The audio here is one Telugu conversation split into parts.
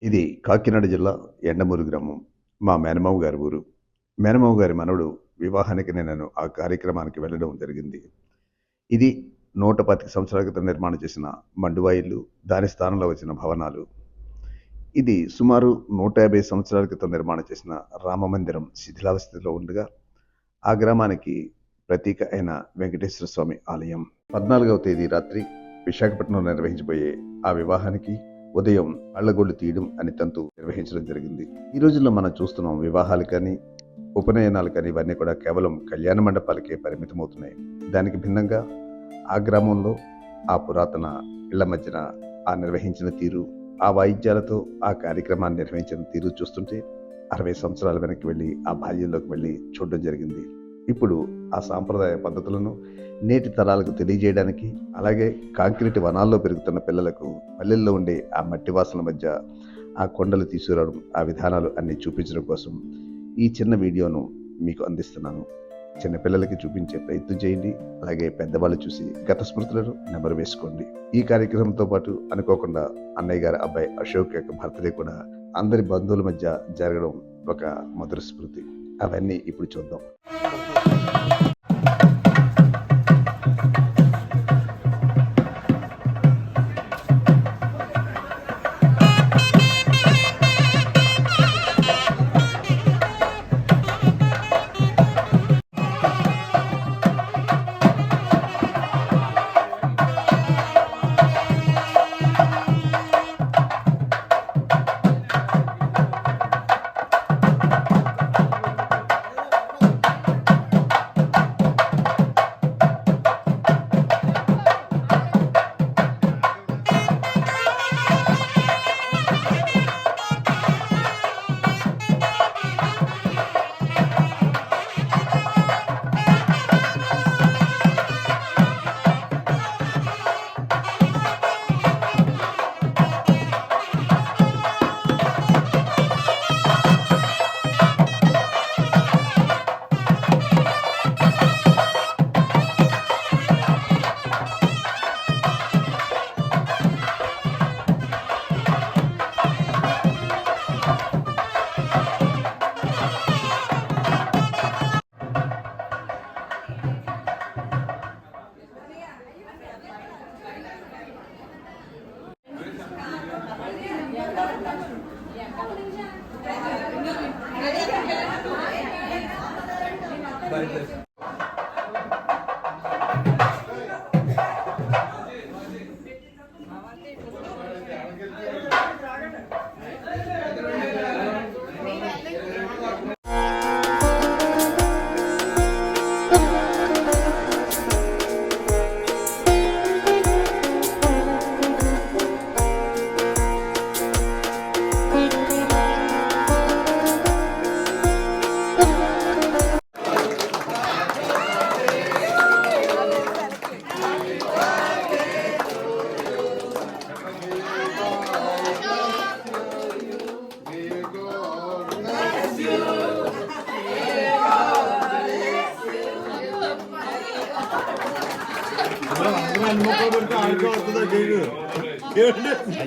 ఇది కాకినాడ జిల్లా ఎండమూరు గ్రామం. మా మేనమామ గారి ఊరు. మేనమామ గారి మనవడు వివాహానికి నేను ఆ కార్యక్రమానికి వెళ్ళడం జరిగింది. ఇది 125 సంవత్సరాల క్రితం నిర్మాణం చేసిన మండువా ఇల్లు, దాని స్థానంలో వచ్చిన భవనాలు. ఇది సుమారు 150 సంవత్సరాల క్రితం నిర్మాణం చేసిన రామమందిరం శిథిలావస్థలో ఉండగా, ఆ గ్రామానికి ప్రతీక అయిన వెంకటేశ్వర స్వామి ఆలయం. 14వ తేదీ రాత్రి విశాఖపట్నంలో నిర్వహించబోయే ఆ వివాహానికి ఉదయం అళ్లగొళ్ళు తీయడం అనే తంతు నిర్వహించడం జరిగింది. ఈ రోజుల్లో మనం చూస్తున్నాం వివాహాలు కానీ, ఉపనయనాలు కానీ ఇవన్నీ కూడా కేవలం కళ్యాణ మండపాలకే పరిమితమవుతున్నాయి. దానికి భిన్నంగా ఆ గ్రామంలో ఆ పురాతన ఇళ్ల మధ్యన ఆ నిర్వహించిన తీరు, ఆ వాయిద్యాలతో ఆ కార్యక్రమాన్ని నిర్వహించిన తీరు చూస్తుంటే 60 సంవత్సరాల వెనక్కి వెళ్ళి ఆ బాల్యంలోకి వెళ్ళి చూడడం జరిగింది. ఇప్పుడు ఆ సాంప్రదాయ పద్ధతులను నేటి తరాలకు తెలియజేయడానికి, అలాగే కాంక్రీట్ వనాల్లో పెరుగుతున్న పిల్లలకు పల్లెల్లో ఉండే ఆ మట్టి వాసనల మధ్య ఆ కొండలు తీసుకురావడం, ఆ విధానాలు అన్ని చూపించడం కోసం ఈ చిన్న వీడియోను మీకు అందిస్తున్నాను. చిన్నపిల్లలకి చూపించే ప్రయత్నం చేయండి. అలాగే పెద్దవాళ్ళు చూసి గత స్మృతులను నెమరు వేసుకోండి. ఈ కార్యక్రమంతో పాటు అనుకోకుండా అన్నయ్య గారి అబ్బాయి అశోక్ యొక్క బర్త్డే కూడా అందరి బంధువుల మధ్య జరగడం ఒక మధుర స్మృతి. అవన్నీ ఇప్పుడు చూద్దాం.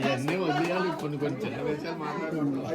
అవన్నీ వదిలేయాలి. కొన్ని చిన్న విషయాలు మాట్లాడుకుంటున్నాం.